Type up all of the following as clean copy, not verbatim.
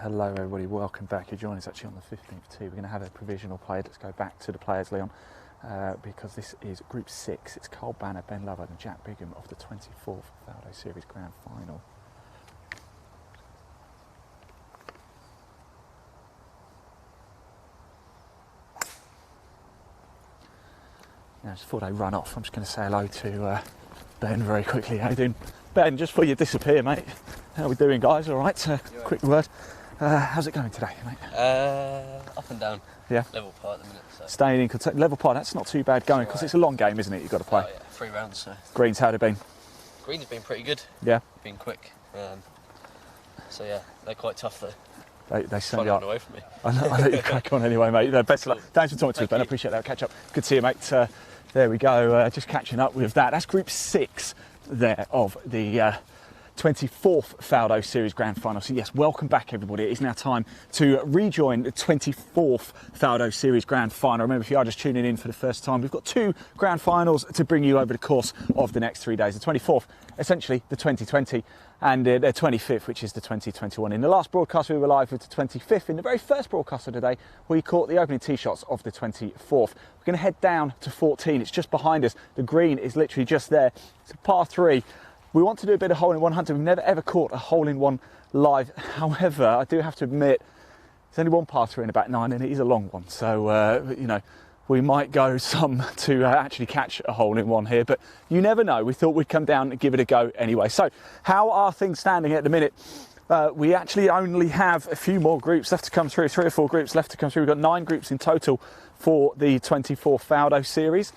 Hello everybody, welcome back. You're joining us actually on the 15th tee. We're going to have a provisional play. Let's go back to the players, Leon, because this is Group 6. It's Carl Banner, Ben Lover and Jack Bigham of the 24th Faldo Series Grand Final. Now, just before they run off, I'm just going to say hello to Ben very quickly. How you doing? Ben, just before you disappear, mate, how are we doing, guys? All right, quick word. How's it going today, mate? Up and down. Yeah. Level par at the minute. So. Staying in contact. Level par, that's not too bad going, because it's a long game, isn't it? You've got to play. Oh, yeah. 3 rounds, so. Greens, how'd it been? Greens have been pretty good. Yeah. Been quick. So yeah, they're quite tough though. They certainly are. Away from me. I'll let you crack on anyway, mate. Best of luck. Thanks for talking to us, Ben. I appreciate that. Catch up. Good to see you, mate. There we go. Just catching up with that. That's Group 6 there of the 24th Faldo Series Grand Final. So yes, welcome back everybody. It is now time to rejoin the 24th Faldo Series Grand Final. Remember, if you are just tuning in for the first time, we've got 2 Grand Finals to bring you over the course of the next 3 days. The 24th, essentially the 2020, and the 25th, which is the 2021. In the last broadcast, we were live with the 25th. In the very first broadcast of the day, we caught the opening tee shots of the 24th. We're going to head down to 14. It's just behind us. The green is literally just there. It's a par 3. We want to do a bit of hole-in-one hunting. We've never ever caught a hole-in-one live. However, I do have to admit, there's only one par 3 in about 9, and it is a long one. So, you know, we might go some to actually catch a hole-in-one here, but you never know. We thought we'd come down and give it a go anyway. So, how are things standing at the minute? We actually only have a few more groups left to come through, 3 or 4 groups left to come through. We've got 9 groups in total for the 24th Faldo Series.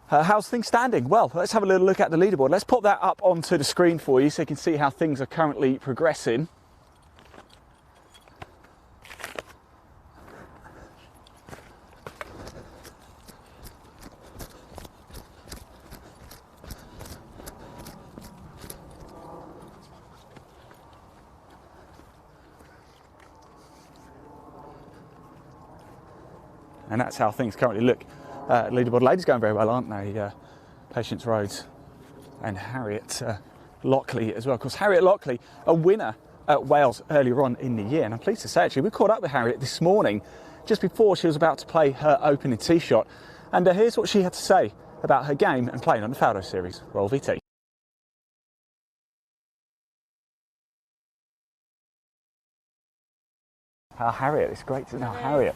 How's things standing? Well, let's have a little look at the leaderboard. Let's pop that up onto the screen for you so you can see how things are currently progressing. And that's how things currently look. Leaderboard ladies going very well, aren't they? Patience Rhodes and Harriet Lockley as well. Of course, Harriet Lockley, a winner at Wales earlier on in the year. And I'm pleased to say, actually, we caught up with Harriet this morning, just before she was about to play her opening tee shot. And here's what she had to say about her game and playing on the Faldo Series. Roll VT. Harriet, it's great to know. Harriet,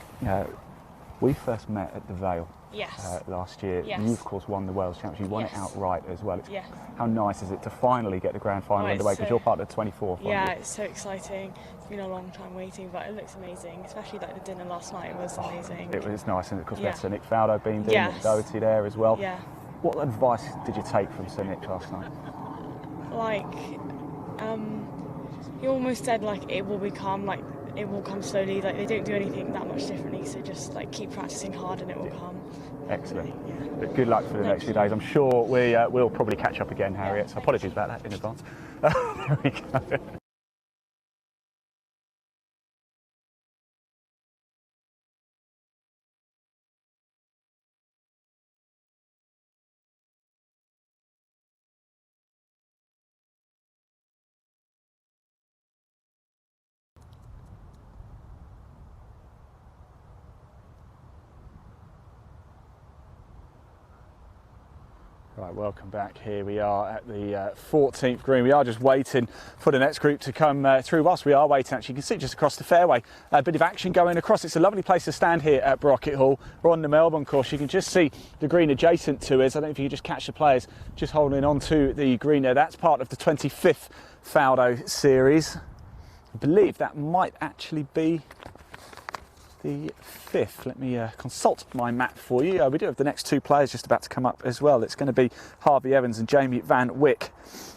we first met at the Vale last year. Yes. You, of course, won the Wales Championship. You won it outright as well. Yeah. How nice is it to finally get the Grand Final underway? Because you're part of the 24th. Yeah, it's so exciting. It's been a long time waiting, but it looks amazing. Especially like the dinner last night was amazing. It was nice, and of course we had Sir Nick Faldo beamed in, Nick Doherty there as well. Yeah. What advice did you take from Sir Nick last night? Like, he almost said like it will become like. It will come slowly, like they don't do anything that much differently, so just like keep practicing hard and it will come. Excellent. But good luck for the next few days. I'm sure we'll probably catch up again, Harriet, so apologies about that in advance. There we go. Right, welcome back. Here we are at the 14th green. We are just waiting for the next group to come through. Whilst we are waiting, actually, you can see just across the fairway, a bit of action going across. It's a lovely place to stand here at Brocket Hall. We're on the Melbourne course. You can just see the green adjacent to us. I don't know if you can just catch the players just holding on to the green there. That's part of the 25th Faldo Series. I believe that might actually be the 5th. Let me consult my map for you. We do have the next 2 players just about to come up as well. It's going to be Harvey Evans and Jamie Van Wyck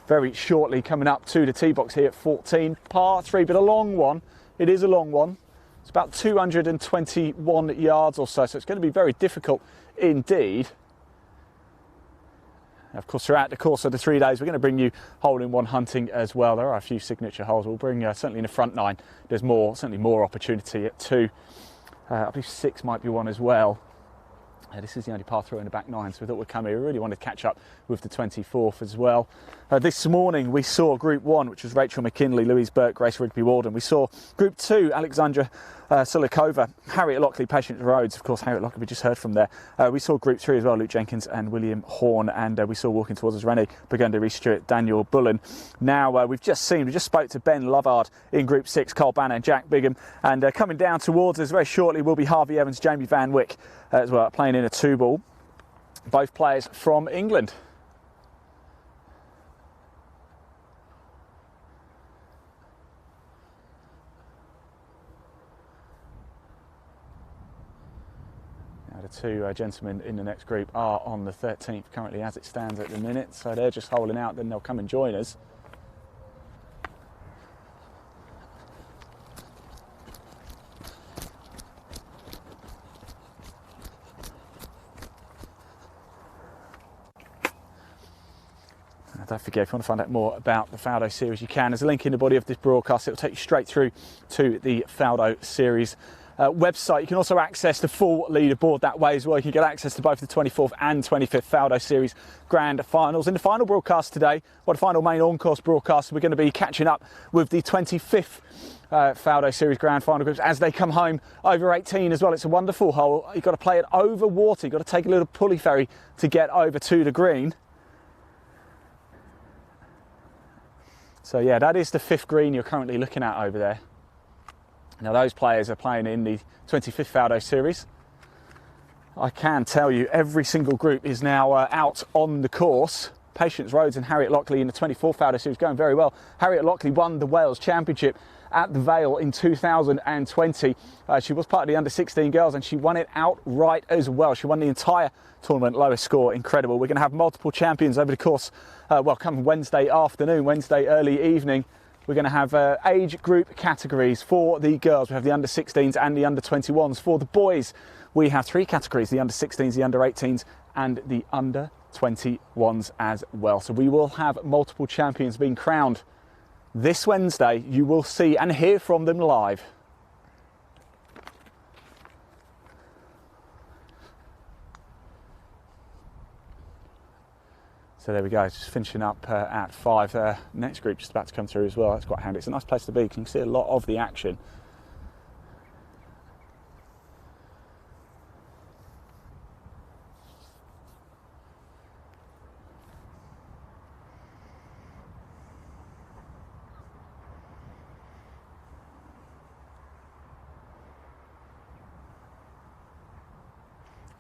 very shortly coming up to the tee box here at 14. Par 3, but a long one. It is a long one. It's about 221 yards or so, so it's going to be very difficult indeed. Of course, throughout the course of the 3 days, we're going to bring you hole-in-one hunting as well. There are a few signature holes. We'll bring, certainly in the front 9, there's certainly more opportunity at 2. I believe 6 might be one as well. This is the only par 3 in the back 9, so we thought we'd come here. We really wanted to catch up with the 24th as well. This morning we saw Group 1, which was Rachel McKinley, Louise Burke, Grace Rigby-Walden. We saw Group 2, Alexandra Sulikova, Harriet Lockley, Patience Rhodes. Of course, Harriet Lockley we just heard from there. We saw Group 3 as well, Luke Jenkins and William Horn. And we saw walking towards us Rennie Burgundy, Reece Stewart, Daniel Bullen. Now we just spoke to Ben Lovard in Group 6, Cole Banner and Jack Bigham. And coming down towards us very shortly will be Harvey Evans, Jamie Van Wyck as well, playing in a 2-ball. Both players from England. Now the two gentlemen in the next group are on the 13th currently as it stands at the minute, so they're just holding out, then they'll come and join us. Don't forget, if you want to find out more about the Faldo Series, you can. There's a link in the body of this broadcast. It'll take you straight through to the Faldo Series website. You can also access the full leaderboard that way as well. You can get access to both the 24th and 25th Faldo Series Grand Finals. In the final broadcast today, or the final main on-course broadcast, we're going to be catching up with the 25th Faldo Series Grand Final groups as they come home over 18 as well. It's a wonderful hole. You've got to play it over water. You've got to take a little pulley ferry to get over to the green. So yeah, that is the 5th green you're currently looking at over there. Now those players are playing in the 25th Faldo Series. I can tell you every single group is now out on the course. Patience Rhodes and Harriet Lockley in the 24th Faldo Series going very well. Harriet Lockley won the Wales Championship at the Vale in 2020. She was part of the under-16 girls and she won it outright as well. She won the entire tournament, lowest score, incredible. We're going to have multiple champions over the course, come Wednesday afternoon, Wednesday early evening. We're going to have age group categories for the girls. We have the under-16s and the under-21s. For the boys, we have 3 categories, the under-16s, the under-18s and the under-21s as well. So we will have multiple champions being crowned this Wednesday. You will see and hear from them live. So there we go, just finishing up at 5. Next group just about to come through as well. That's quite handy. It's a nice place to be. You can see a lot of the action.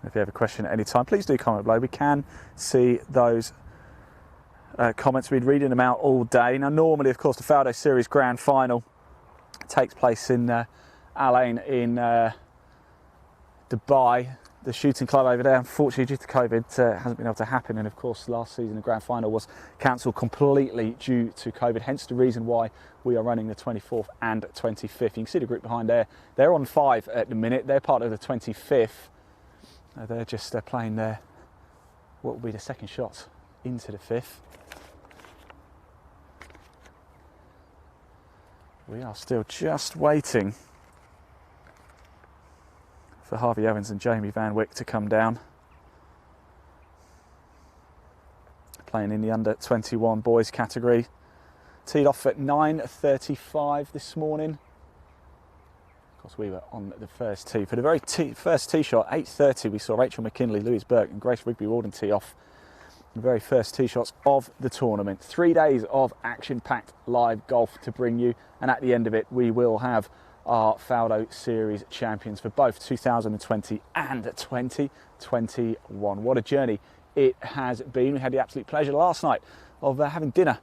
If you have a question at any time, please do comment below. We can see those comments. We'd reading them out all day. Now, normally, of course, the Faldo Series Grand Final takes place in Al Ain in Dubai. The shooting club over there, unfortunately, due to COVID, hasn't been able to happen. And of course, last season the Grand Final was cancelled completely due to COVID. Hence the reason why we are running the 24th and 25th. You can see the group behind there. They're on 5 at the minute. They're part of the 25th. They're just playing their, what will be the second shot into the 5th. We are still just waiting for Harvey Evans and Jamie Van Wyck to come down. Playing in the under-21 boys category. Teed off at 9:35 this morning. Of course, we were on the first tee. For the very first tee shot, 8:30, we saw Rachel McKinley, Louise Burke and Grace Rigby-Walden tee off the very first tee shots of the tournament. 3 days of action-packed live golf to bring you, and at the end of it, we will have our Faldo Series champions for both 2020 and 2021. What a journey it has been. We had the absolute pleasure last night of having dinner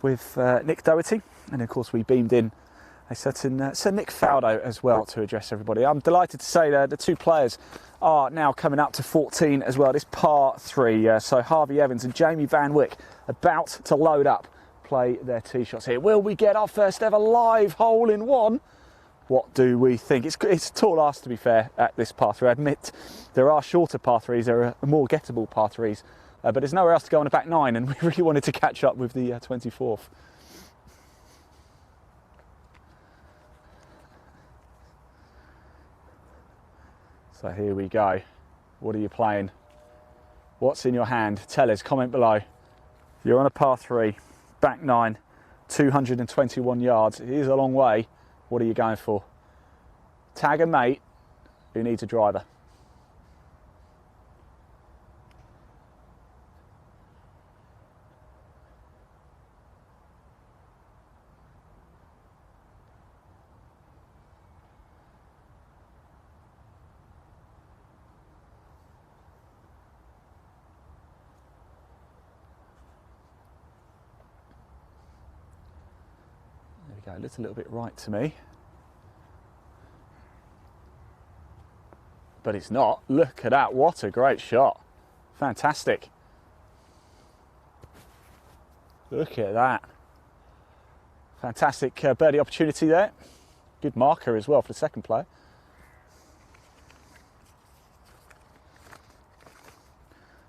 with Nick Doherty, and of course we beamed in a certain Sir Nick Faldo as well to address everybody. I'm delighted to say that the 2 players are now coming up to 14 as well. This par 3, so Harvey Evans and Jamie Van Wyck about to load up, play their tee shots here. Will we get our first ever live hole in one? What do we think? It's a tall ask, to be fair, at this par 3. I admit there are shorter par 3s, there are more gettable par 3s, but there's nowhere else to go on the back 9, and we really wanted to catch up with the 24th. So here we go. What are you playing? What's in your hand? Tell us, comment below. You're on a par 3, back 9, 221 yards. It is a long way. What are you going for? Tag a mate who needs a driver. There we go, it looks a little bit right to me. But it's not. Look at that, what a great shot. Fantastic. Look at that. Fantastic birdie opportunity there. Good marker as well for the second player.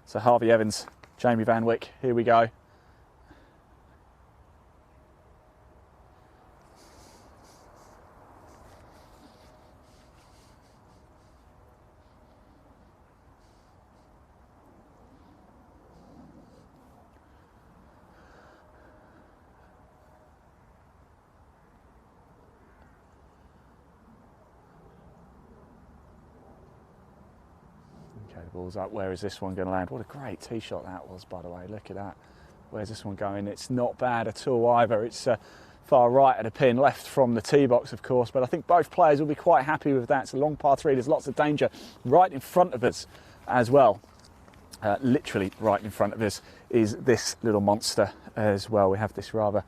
So Harvey Evans, Jamie Van Wyck, here we go. Okay, the ball's up. Where is this one going to land? What a great tee shot that was, by the way. Look at that. Where's this one going? It's not bad at all either. It's far right at the pin, left from the tee box, of course. But I think both players will be quite happy with that. It's a long par 3. There's lots of danger right in front of us as well. Literally right in front of us is this little monster as well. We have this rather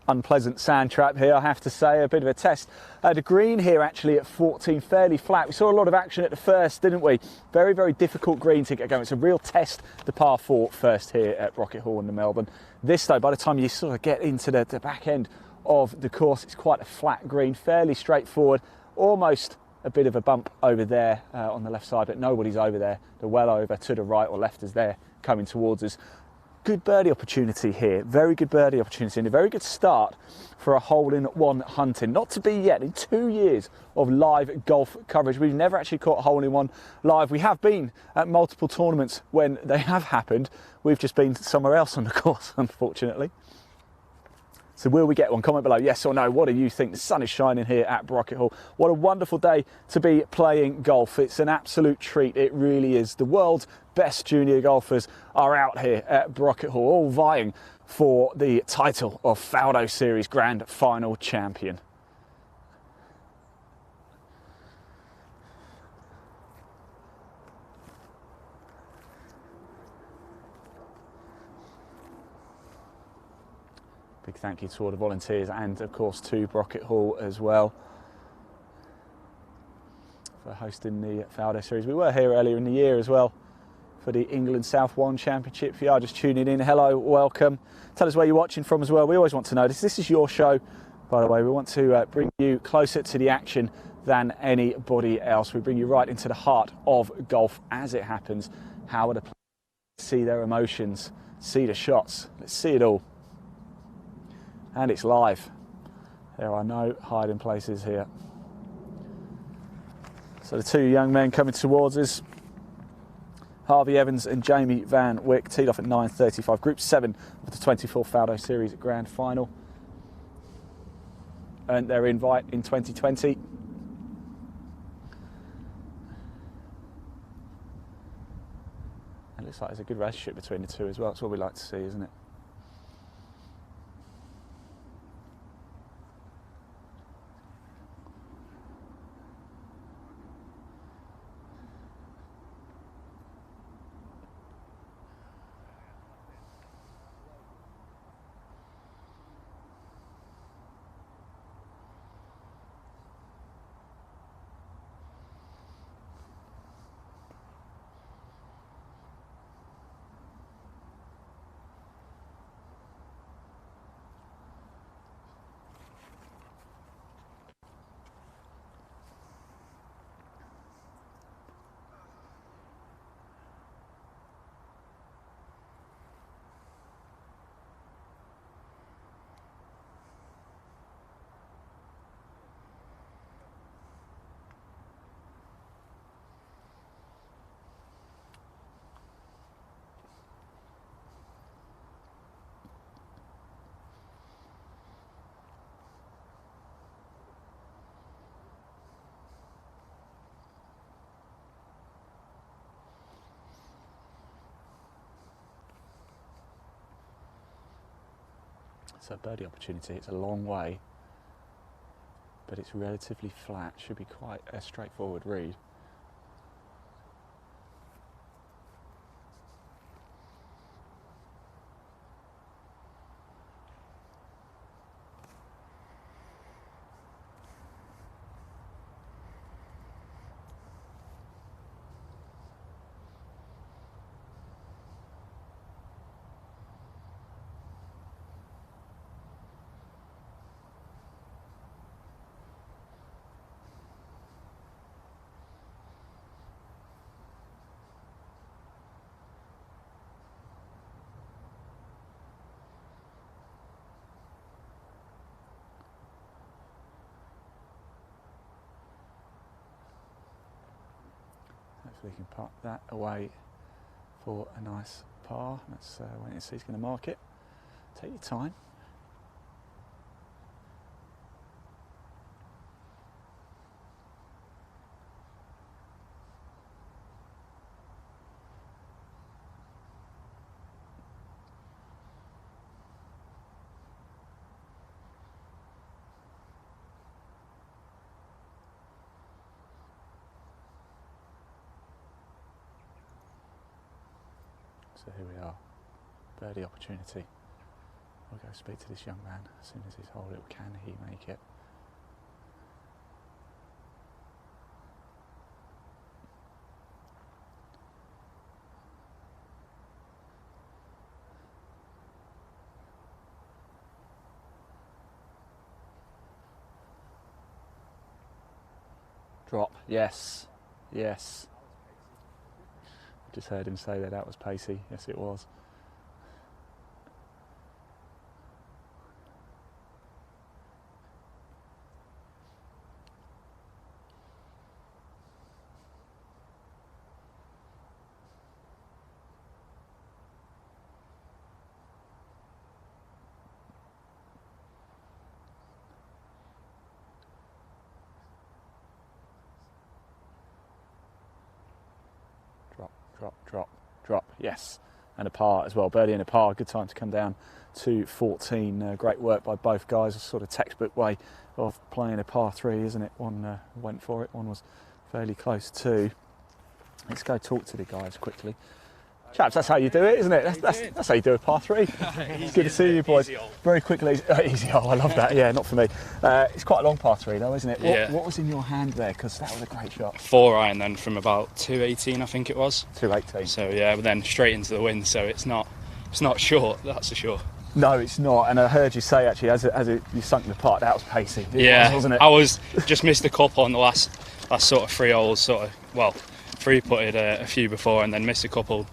unpleasant sand trap here, I have to say, a bit of a test. The green here actually at 14, fairly flat. We saw a lot of action at the first, didn't we? Very, very difficult green to get going. It's a real test, the par 4 first here at Brocket Hall in the Melbourne. This though, by the time you sort of get into the back end of the course, it's quite a flat green, fairly straightforward, almost a bit of a bump over there on the left side, but nobody's over there. They're well over to the right or left as they're coming towards us. Good birdie opportunity here, very good birdie opportunity, and a very good start for a hole-in-one hunting. Not to be yet, in 2 years of live golf coverage, we've never actually caught a hole-in-one live. We have been at multiple tournaments when they have happened. We've just been somewhere else on the course, unfortunately. So will we get one? Comment below, yes or no. What do you think? The sun is shining here at Brocket Hall. What a wonderful day to be playing golf. It's an absolute treat, it really is. The world's best junior golfers are out here at Brocket Hall, all vying for the title of Faldo Series Grand Final champion. Big thank you to all the volunteers and of course to Brocket Hall as well for hosting the Faldo Series. We were here earlier in the year as well for the England South One Championship. If you are just tuning in, hello, welcome. Tell us where you're watching from as well. We always want to know this. This is your show, by the way. We want to bring you closer to the action than anybody else. We bring you right into the heart of golf as it happens. How are the players? See their emotions, see the shots. Let's see it all. And it's live. There are no hiding places here. So the two young men coming towards us, Harvey Evans and Jamie Van Wyck, teed off at 9:35. Group 7 of the 24th Faldo Series Grand Final. Earned their invite in 2020. It looks like there's a good relationship between the two as well. That's what we like to see, isn't it? It's a birdie opportunity. It's a long way, but it's relatively flat. Should be quite a straightforward read. Hopefully he can put that away for a nice par. Let's wait and see he's going to mark it. Take your time. So here we are, birdie opportunity. I'll go speak to this young man as soon as he's hole it. Can he make it? Drop, yes, yes. Just heard him say that was pacey. Yes, it was. Drop, drop, drop, drop. Yes, and a par as well. Birdie and a par. Good time to come down to 14. Great work by both guys. A sort of textbook way of playing a par 3, isn't it? One went for it. One was fairly close too. Let's go talk to the guys quickly. Chaps, that's how you do it, isn't it? That's how you do a par 3. It's good to see you boys. Very quickly, easy hole, I love that. Yeah, not for me. It's quite a long par 3 though, isn't it? What was in your hand there? Because that was a great shot. 4 iron then from about 218, I think it was. 218. So yeah, but then straight into the wind, so it's not short, that's for sure. No, it's not. And I heard you say actually, you sunk the putt, that was pacey. Wasn't it? I was just missed a couple on the last sort of 3 holes, three putted a few before and then missed a couple.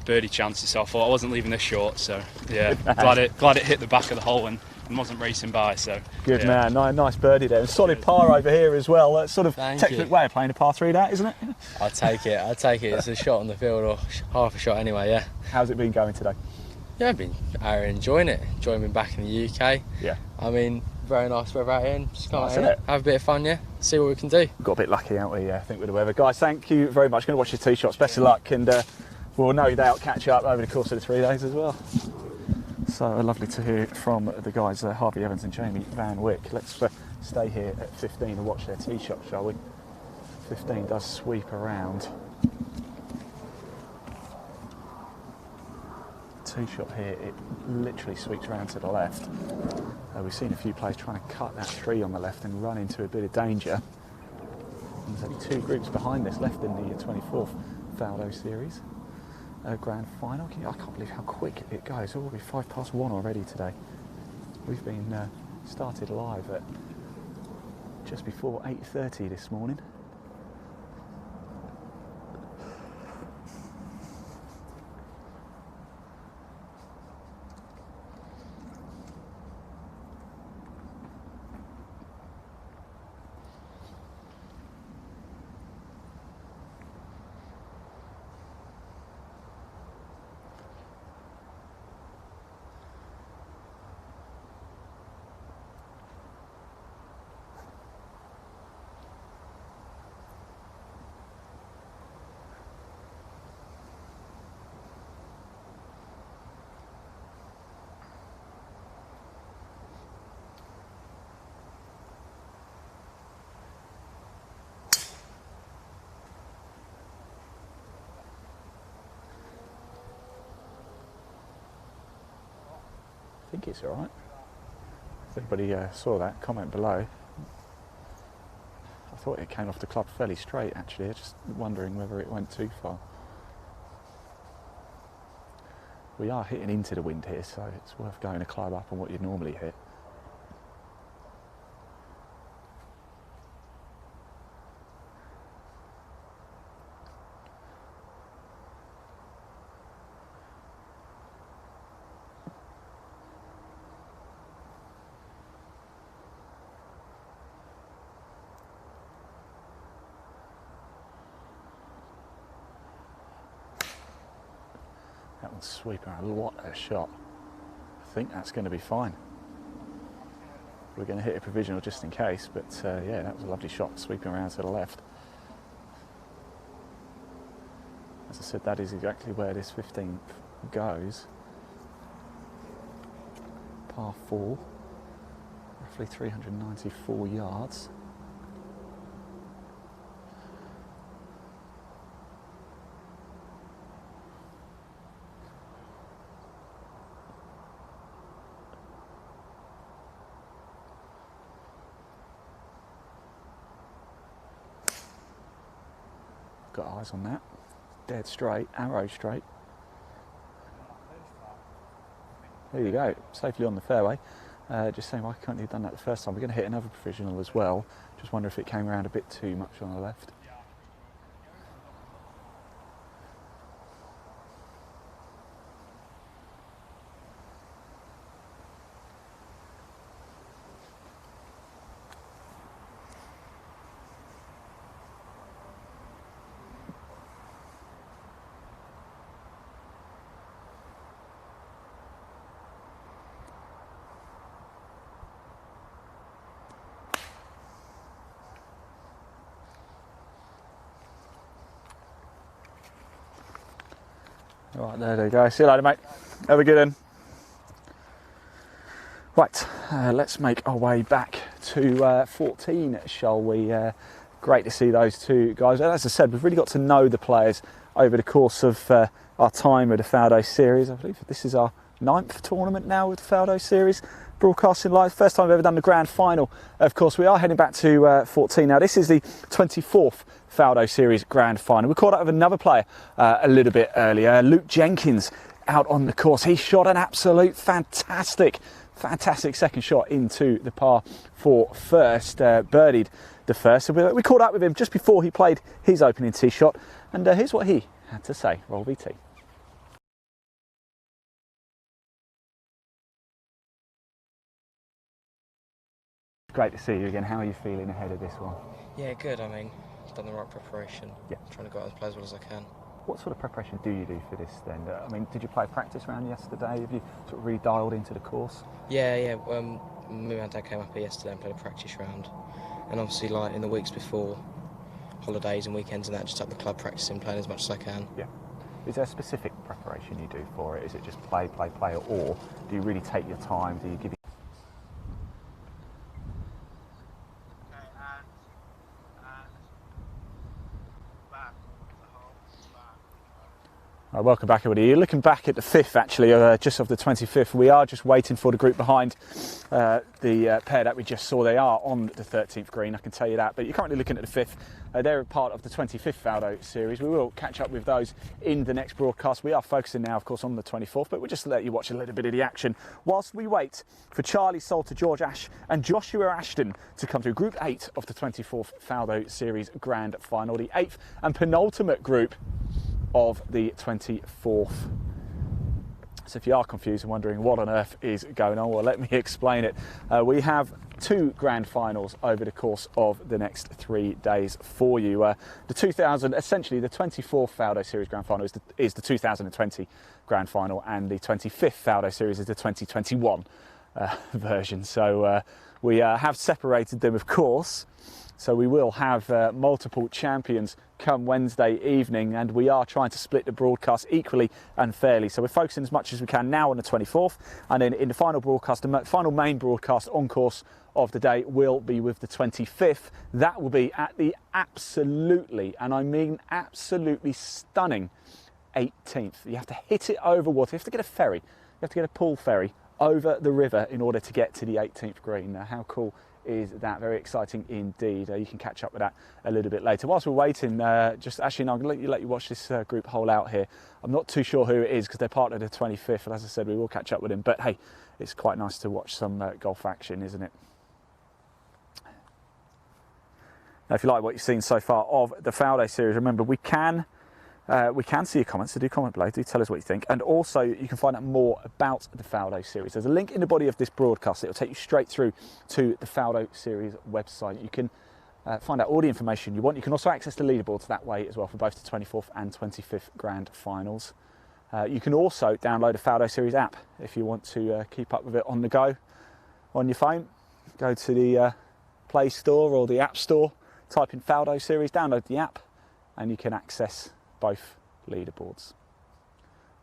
Birdie chances, so I thought I wasn't leaving this short, so yeah, glad it hit the back of the hole and wasn't racing by. So good yeah. Man, nice birdie there, and solid par over here as well. That's sort of textbook way of playing a par 3, that isn't it? I'll take it. It's a shot on the field, or half a shot anyway. Yeah. How's it been going today? Yeah, I've been enjoying it. Enjoying being back in the UK. Yeah. I mean, very nice weather out here. Just come Nice, out isn't here, it? have a bit of fun, yeah. See what we can do. Got a bit lucky, haven't we? Yeah, I think with the weather. Guys, thank you very much. Going to watch your tee shots. Best of luck, and we'll no doubt catch up over the course of the 3 days as well. So lovely to hear from the guys, Harvey Evans and Jamie Van Wyck. Let's stay here at 15 and watch their tee shot, shall we? 15 does sweep around. Tee shot here, it literally sweeps around to the left. We've seen a few players trying to cut that tree on the left and run into a bit of danger. And there's only 2 groups behind this left in the 24th Faldo Series Grand Final. I can't believe how quick it goes. We'll be 1:05 already today. We've been started live at just before 8:30 this morning. think it's all right. If anybody saw that, comment below. I thought it came off the club fairly straight actually, just wondering whether it went too far. We are hitting into the wind here, so it's worth going a club up on what you'd normally hit. That one's sweeping a lot of shot. I think that's going to be fine. We're going to hit a provisional just in case, but yeah, that was a lovely shot, sweeping around to the left. As I said, that is exactly where this 15th goes. Par 4, roughly 394 yards. Got eyes on that. Dead straight, arrow straight. There you go, safely on the fairway. Just saying, why couldn't you have done that the first time? We're going to hit another provisional as well. Just wonder if it came around a bit too much on the left. Right, there you go. See you later, mate. Have a good one. Right, let's make our way back to 14, shall we? Great to see those two guys. As I said, we've really got to know the players over the course of our time with the Faldo Series. I believe this is our 9th tournament now with the Faldo Series, broadcasting live. First time we've ever done the Grand Final. Of course, we are heading back to 14 now. This is the 24th Faldo Series Grand Final. We caught up with another player a little bit earlier, Luke Jenkins, out on the course. He shot an absolute fantastic second shot into the par 4 first, birdied the first. So we caught up with him just before he played his opening tee shot, and here's what he had to say. Roll VT. Great to see you again. How are you feeling ahead of this one? Yeah, good. I mean, I've done the right preparation. Yeah. Trying to go out and play as well as I can. What sort of preparation do you do for this then? I mean, did you play a practice round yesterday? Have you sort of really dialed into the course? Yeah. Me and my dad came up here yesterday and played a practice round. And obviously, like in the weeks before, holidays and weekends and that, just up the club practicing, playing as much as I can. Yeah. Is there a specific preparation you do for it? Is it just play, or do you really take your time? Do you give welcome back everybody. You're looking back at the 5th actually, just off the 25th. We are just waiting for the group behind the pair that we just saw. They are on the 13th green, I can tell you that, but you're currently looking at the 5th. They're a part of the 25th Faldo Series. We will catch up with those in the next broadcast. We are focusing now, of course, on the 24th, but we'll just let you watch a little bit of the action whilst we wait for Charlie Salter, George Ash and Joshua Ashton to come through Group 8 of the 24th Faldo Series Grand Final, the 8th and penultimate group of the 24th. So if you are confused and wondering what on earth is going on, well, let me explain it. We have 2 grand finals over the course of the next 3 days for you. Essentially the 24th Faldo Series Grand Final is the 2020 Grand Final, and the 25th Faldo Series is the 2021 version. So we have separated them, of course. So we will have multiple champions come Wednesday evening, and we are trying to split the broadcast equally and fairly. So we're focusing as much as we can now on the 24th, and then in the final broadcast, the final main broadcast on course of the day will be with the 25th. That will be at the absolutely, and I mean absolutely stunning 18th. You have to hit it over water. You have to get a ferry. You have to get a pool ferry over the river in order to get to the 18th green. Now, how cool is that? Very exciting indeed. You can catch up with that a little bit later. Whilst we're waiting, just actually, no, I'm going to let you watch this group hole out here. I'm not too sure who it is because they're part of the 25th, and as I said, we will catch up with him. But hey, it's quite nice to watch some golf action, isn't it? Now, if you like what you've seen so far of the Faldo series, remember we can see your comments, so do comment below, do tell us what you think. And also, you can find out more about the Faldo series. There's a link in the body of this broadcast. It'll take you straight through to the Faldo series website. You can find out all the information you want. You can also access the leaderboards that way as well for both the 24th and 25th Grand Finals. You can also download a Faldo series app if you want to keep up with it on the go on your phone. Go to the Play Store or the App Store, type in Faldo series, download the app, and you can access both leaderboards.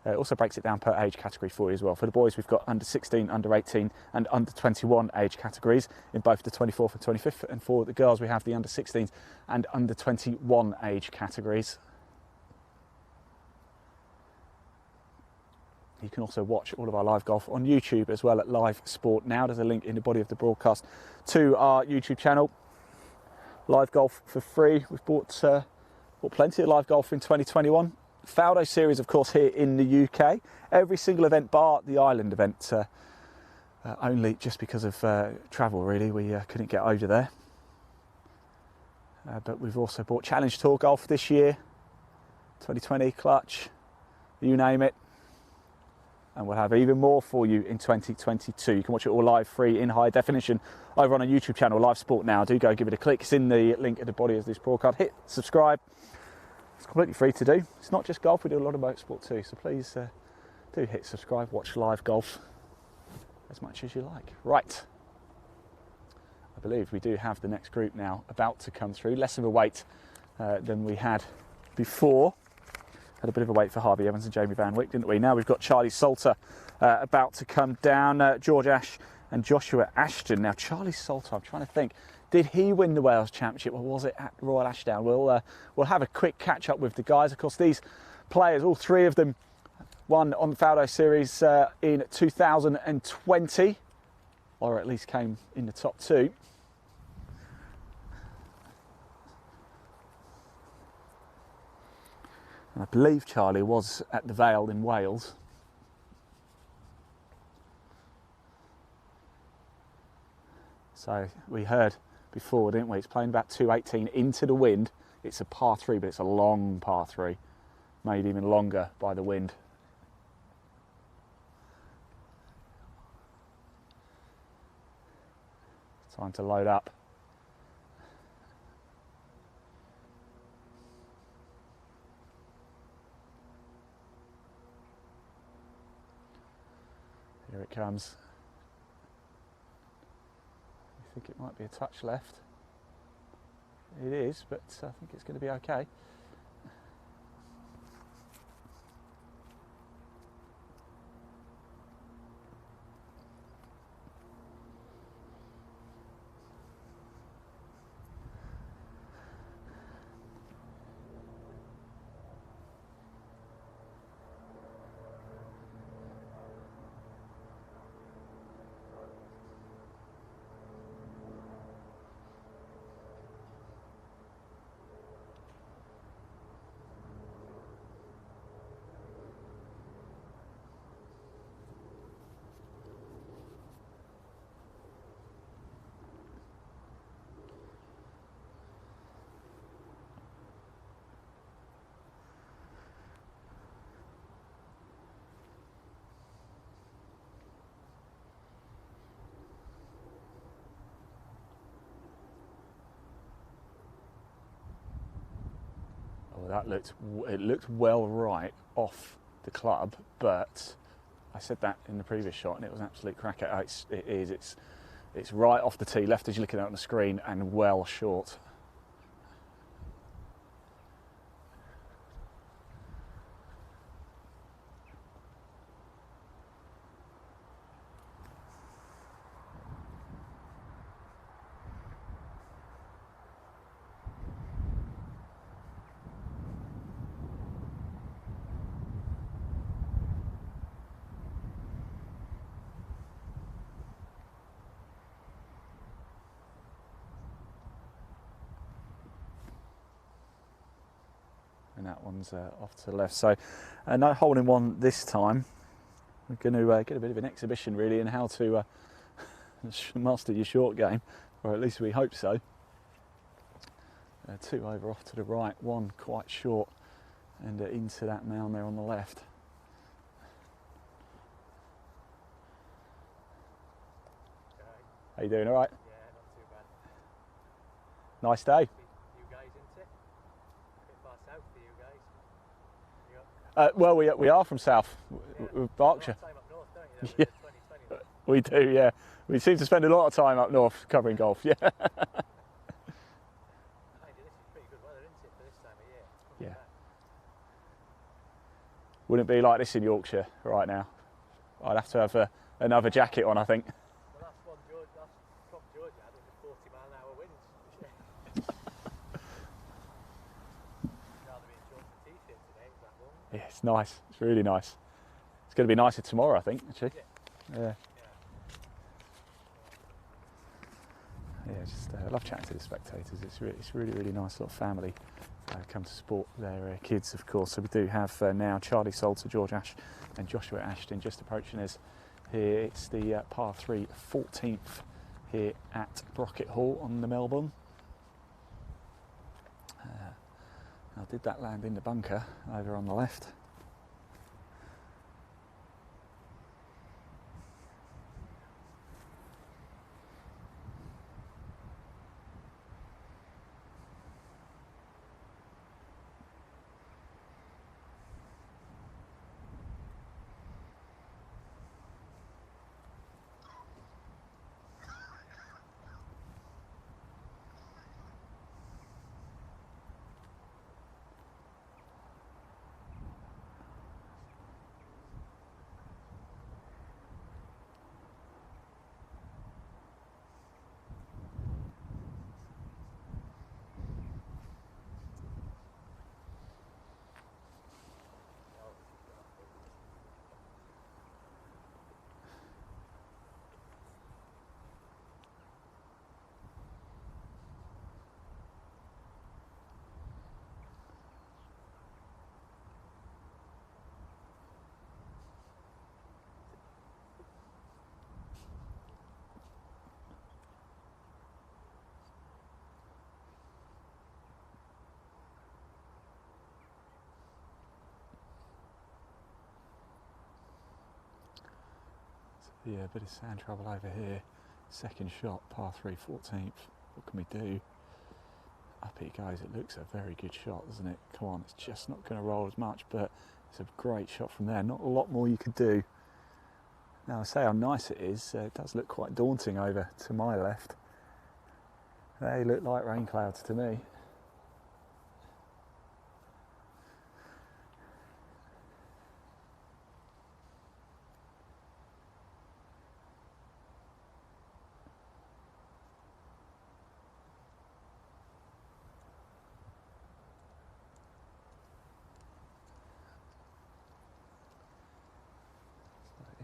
It also breaks it down per age category for you as well. For the boys, we've got under 16, under 18 and under 21 age categories in both the 24th and 25th. And for the girls, we have the under 16s and under 21 age categories. You can also watch all of our live golf on YouTube as well at Live Sport Now. There's a link in the body of the broadcast to our YouTube channel. Live golf for free. We've bought plenty of live golf in 2021. Faldo series, of course, here in the UK. Every single event bar the Ireland event, only just because of travel, really. We couldn't get over there. But we've also bought Challenge Tour golf this year, 2020 clutch, you name it. And we'll have even more for you in 2022. You can watch it all live, free, in high definition, over on our YouTube channel, Live Sport Now. Do go give it a click. It's in the link at the body of this broadcast. Hit subscribe. It's completely free to do. It's not just golf, we do a lot of motorsport too. So please do hit subscribe, watch live golf as much as you like. Right. I believe we do have the next group now about to come through. Less of a wait than we had before. Had a bit of a wait for Harvey Evans and Jamie Van Wyck, didn't we? Now we've got Charlie Salter about to come down, George Ash and Joshua Ashton. Now Charlie Salter, I'm trying to think, did he win the Wales Championship or was it at Royal Ashdown? We'll have a quick catch up with the guys. Of course, these players, all three of them, won on the Faldo Series in 2020, or at least came in the top two. I believe Charlie was at the Vale in Wales. So we heard before, didn't we? It's playing about 218 into the wind. It's a par 3, but it's a long par 3, made even longer by the wind. Time to load up. Here it comes. I think it might be a touch left. It is, but I think it's going to be okay. It looked well right off the club, but I said that in the previous shot and it was an absolute cracker. It's right off the tee, left as you're looking at on the screen, and well short. and that one's off to the left. So no hole in one this time. We're going to get a bit of an exhibition really in how to master your short game, or at least we hope so. 2 over off to the right, 1 quite short, and into that mound there on the left. How you doing? All right? Yeah, not too bad. Nice day. You guys into it? A bit far south for you guys. Well, we are from South, Berkshire. Time up north, don't you? Yeah. 2020. We do, yeah. We seem to spend a lot of time up north covering golf, yeah. Mind you, this is pretty good weather, isn't it, for this time of year? Yeah. Wouldn't be like this in Yorkshire right now. I'd have to have another jacket on, I think. The last crop Georgia had was a 40-mile-an-hour winds. Rather be in shorts and t-shirt today, it's that warm. Yeah, it's nice. It's really nice. It's going to be nicer tomorrow, I think, actually. Yeah. Yeah, just I love chatting to the spectators. It's really, really nice little family come to support their kids, of course. So we do have now Charlie Salter, George Ash and Joshua Ashton just approaching us here. It's the par 3 14th here at Brocket Hall on the Melbourne. Now did that land in the bunker over on the left? Yeah, a bit of sand trouble over here. Second shot, par 3 14th. What can we do? Up it goes. It looks a very good shot, doesn't it? Come on, it's just not going to roll as much, but it's a great shot from there. Not a lot more you could do. Now I say how nice it is. It does look quite daunting over to my left. They look like rain clouds to me.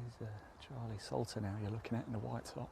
Is Charlie Salter now you're looking at in the white top.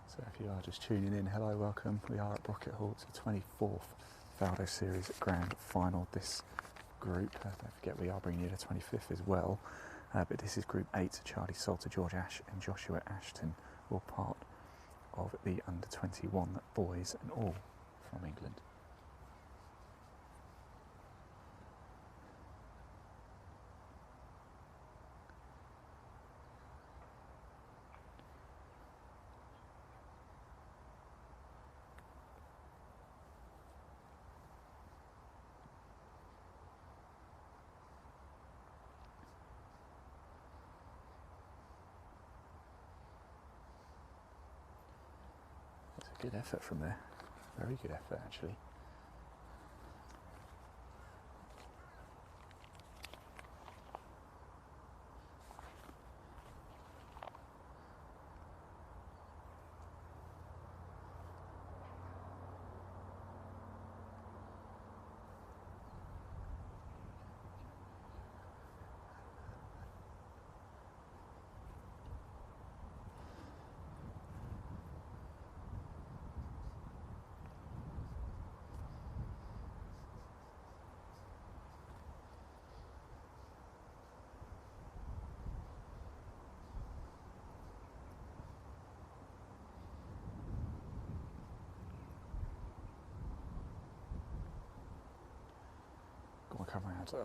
So if you are just tuning in, hello, welcome. We are at Brocket Hall. It's the 24th Faldo Series Grand Final. This group, don't forget we are bringing you the 25th as well. But this is Group 8, Charlie Salter, George Ash and Joshua Ashton, all part of the under-21 boys and all from England. Good effort from there. Very good effort, actually. Go on, come around. Oh.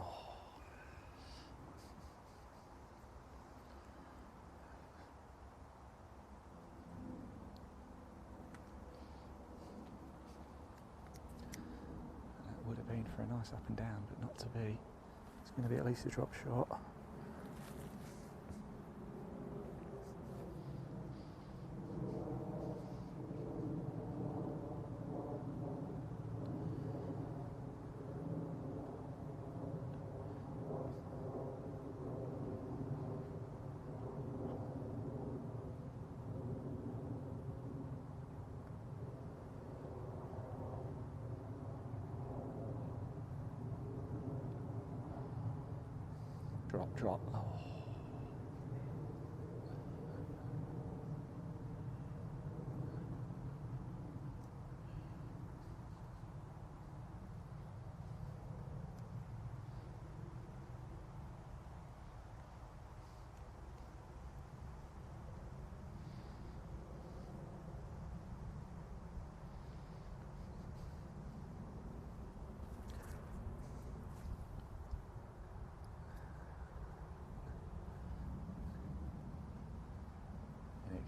That would have been for a nice up and down, but not to be. It's going to be at least a drop shot. Drop. Oh.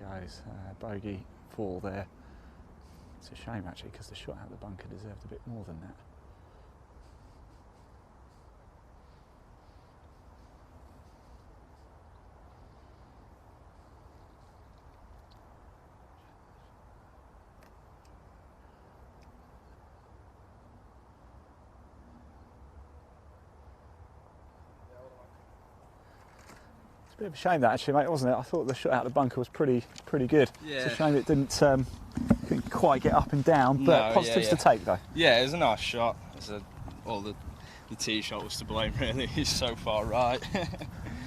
Goes bogey fall there. It's a shame actually, because the shot out the bunker deserved a bit more than that. It's a bit of a shame that actually, mate, wasn't it? I thought the shot out of the bunker was pretty good. Yeah. It's a shame it didn't couldn't quite get up and down, but positives to take though. Yeah, it was a nice shot. All the tee shot was to blame really. He's so far right.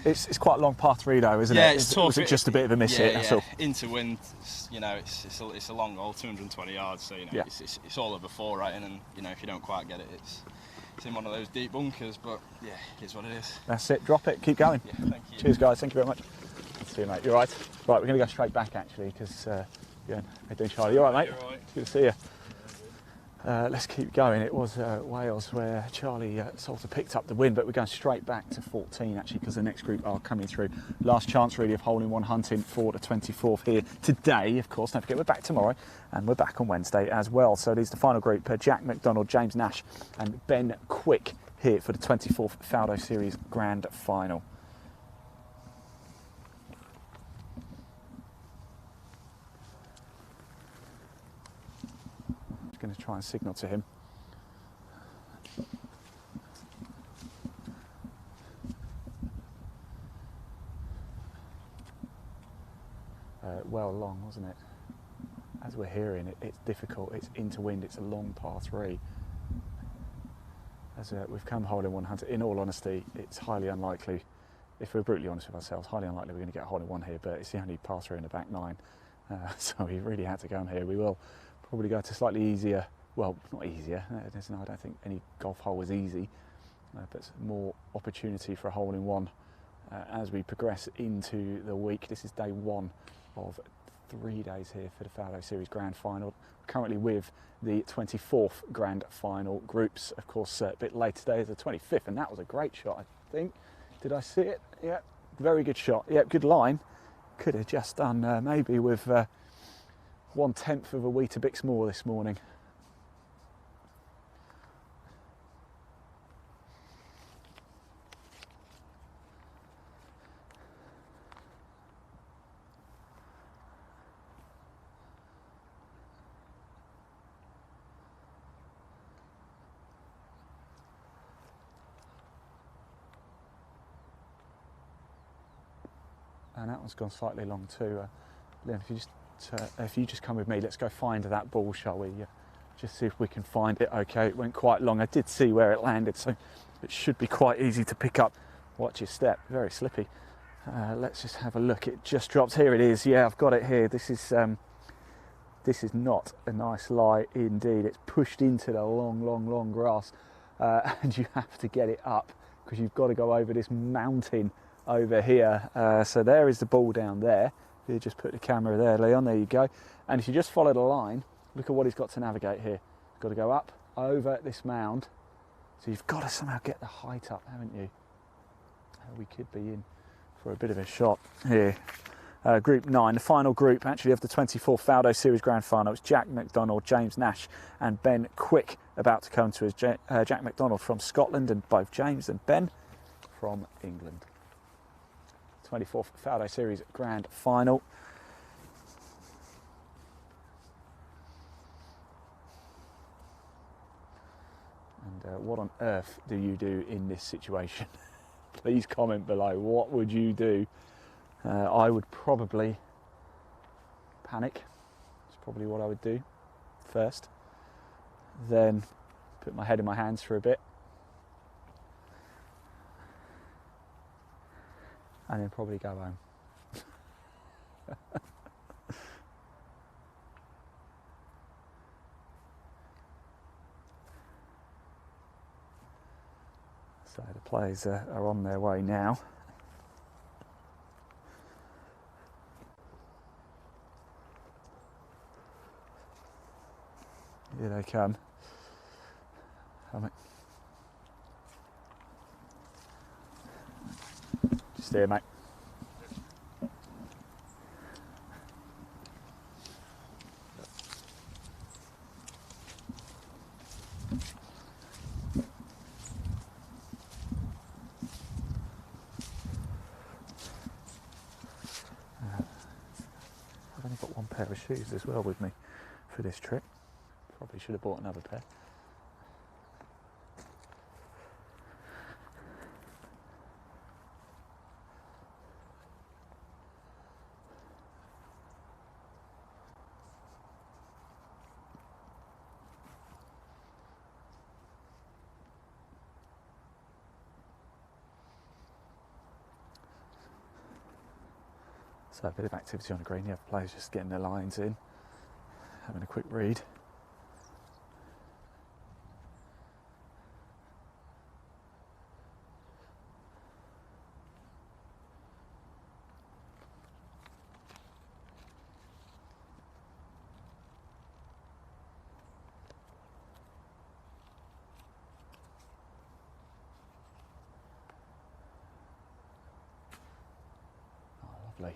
It's quite a long par 3 though, isn't it? Yeah, it's tough. Was it just a bit of a miss hit? That's all. Into wind, you know, it's a long hole, 220 yards. So you know, it's all over 4 right in, and you know, if you don't quite get it, it's in one of those deep bunkers. But yeah, it is what it is. That's it. Drop it. Keep going. Yeah, thank you. Cheers, guys. Thank you very much. See you, mate. You're right. Right, we're going to go straight back actually, because how you doing, Charlie? You all right, mate? You're all right. Good to see you. Let's keep going. It was Wales where Charlie Salter picked up the win, but we're going straight back to 14 actually, because the next group are coming through. Last chance really of hole-in-one hunting for the 24th here today, of course. Don't forget, we're back tomorrow and we're back on Wednesday as well. So there's the final group, Jack McDonald, James Nash and Ben Quick here for the 24th Faldo Series Grand Final. Going to try and signal to him. Well long, wasn't it? As we're hearing, it's difficult. It's into wind. It's a long par 3. As we've come hole-in-one hunter, in all honesty, it's highly unlikely, if we're brutally honest with ourselves, highly unlikely we're going to get a hole-in-one here. But it's the only par 3 in the back 9, so we really had to go on here. We will probably go to slightly easier, well, not easier, I don't think any golf hole is easy, but more opportunity for a hole-in-one as we progress into the week. This is day 1 of 3 days here for the Faldo Series Grand Final. Currently with the 24th Grand Final groups. Of course, a bit later today is the 25th, and that was a great shot, I think. Did I see it? Yeah, very good shot. Yeah, good line. Could have just done maybe with 1/10 of a Weetabix more this morning. And that one's gone slightly long too. Leon, if you just come with me, let's go find that ball, shall we? Just see if we can find it. Okay, it went quite long. I did see where it landed, so it should be quite easy to pick up. Watch your step, very slippy. Let's just have a look. It just dropped. Here it is. Yeah, I've got it here. This is not a nice lie indeed. It's pushed into the long grass, and you have to get it up because you've got to go over this mountain over here. So there is the ball down there. You just put the camera there, Leon. There you go. And if you just follow the line, look at what he's got to navigate here. He's got to go up over this mound. So you've got to somehow get the height up, haven't you? We could be in for a bit of a shot here. Group 9, the final group actually of the 24th Faldo Series Grand Final. It's Jack McDonald, James Nash and Ben Quick about to come to us. Jack McDonald from Scotland and both James and Ben from England. 24th Faldo Series Grand Final. And what on earth do you do in this situation? Please comment below. What would you do? I would probably panic. That's probably what I would do first. Then put my head in my hands for a bit. And then probably go home. So the players are on their way now. Here they come. Just there, mate. I've only got one pair of shoes as well with me for this trip. Probably should have bought another pair. So a bit of activity on the green. You have players just getting their lines in, having a quick read. Oh, lovely.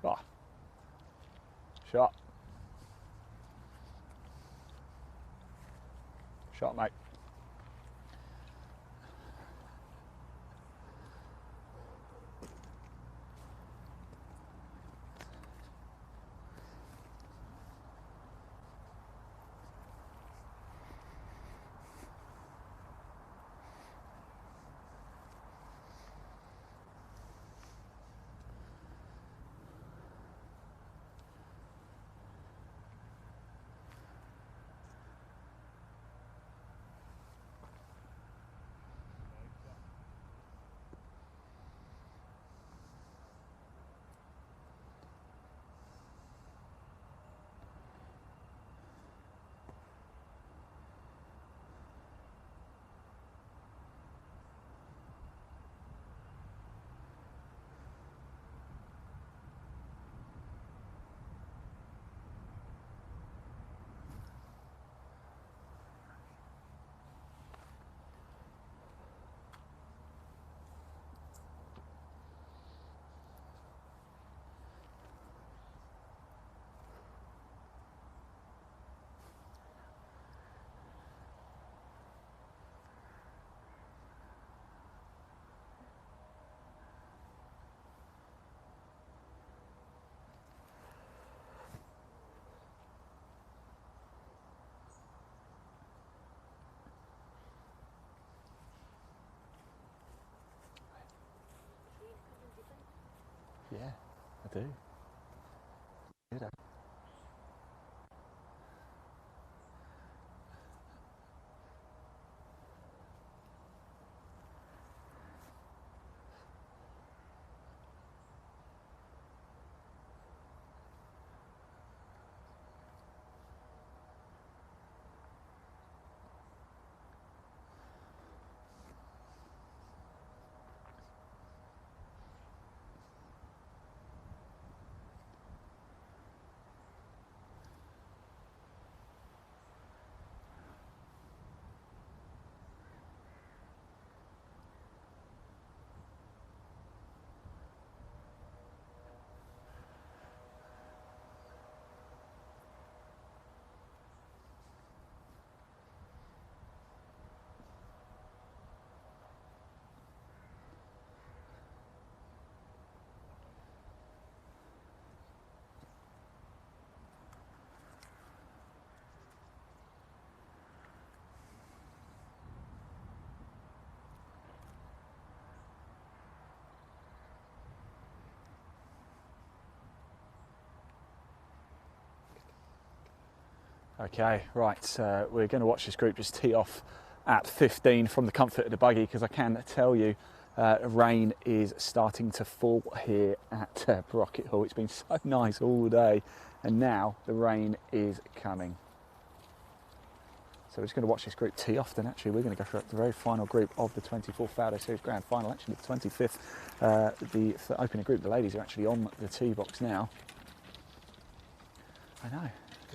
Ah, shot. Shot, mate. Yeah, I do. Good. Okay, right, we're going to watch this group just tee off at 15 from the comfort of the buggy, because I can tell you rain is starting to fall here at Brocket Hall. It's been so nice all day, and now the rain is coming. So we're just going to watch this group tee off, then actually we're going to go for the very final group of the 24th Faldo Series Grand Final, actually the 25th, the opening group. The ladies are actually on the tee box now. I know.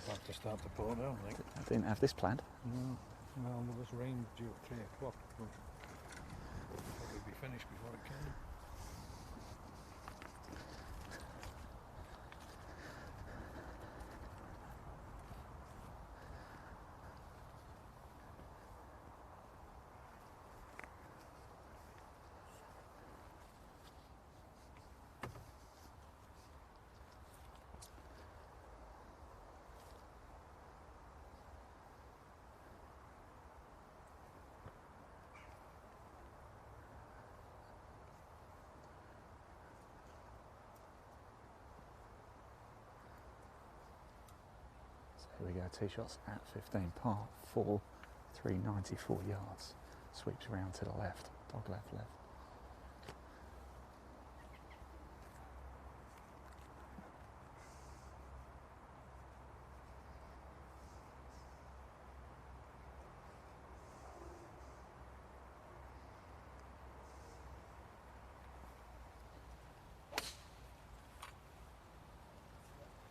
Have to start the pour now, I think. I didn't have this planned. No, well, there was rain due at 3 o'clock, but probably be finished before it came. Here we go, tee shots at 15, par 4, 394 yards. Sweeps around to the left, dog left, left.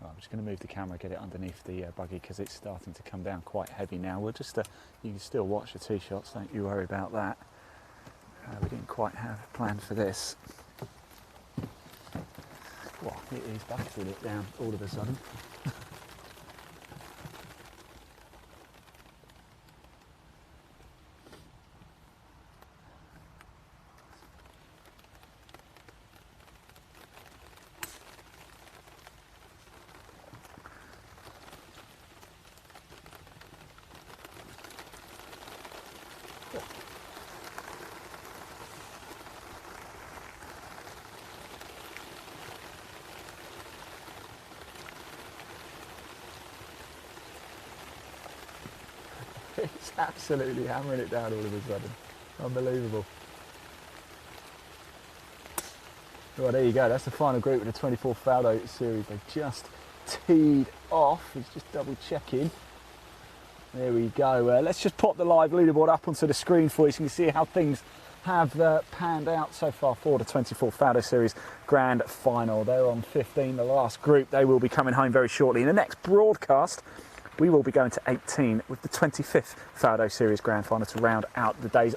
I'm just going to move the camera, get it underneath the buggy, because it's starting to come down quite heavy now. We'll just, you can still watch the tee shots, don't you worry about that. We didn't quite have planned for this. Well, it is battering it down all of a sudden. It's absolutely hammering it down all of a sudden. Unbelievable. Well, there you go. That's the final group of the 24th Faldo Series. They just teed off. It's just double checking. There we go. Let's just pop the live leaderboard up onto the screen for you so you can see how things have panned out so far for the 24th Faldo Series Grand Final. They're on 15, the last group. They will be coming home very shortly. In the next broadcast, we will be going to 18 with the 25th Faldo Series Grand Final to round out the day's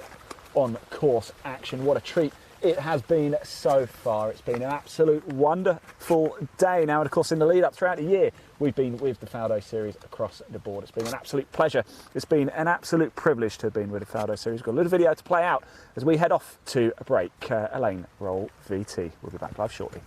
on-course action. What a treat it has been so far. It's been an absolute wonderful day. Now, and of course, in the lead up throughout the year, we've been with the Faldo Series across the board. It's been an absolute pleasure. It's been an absolute privilege to have been with the Faldo Series. We've got a little video to play out as we head off to a break. Elaine, roll VT. We'll be back live shortly.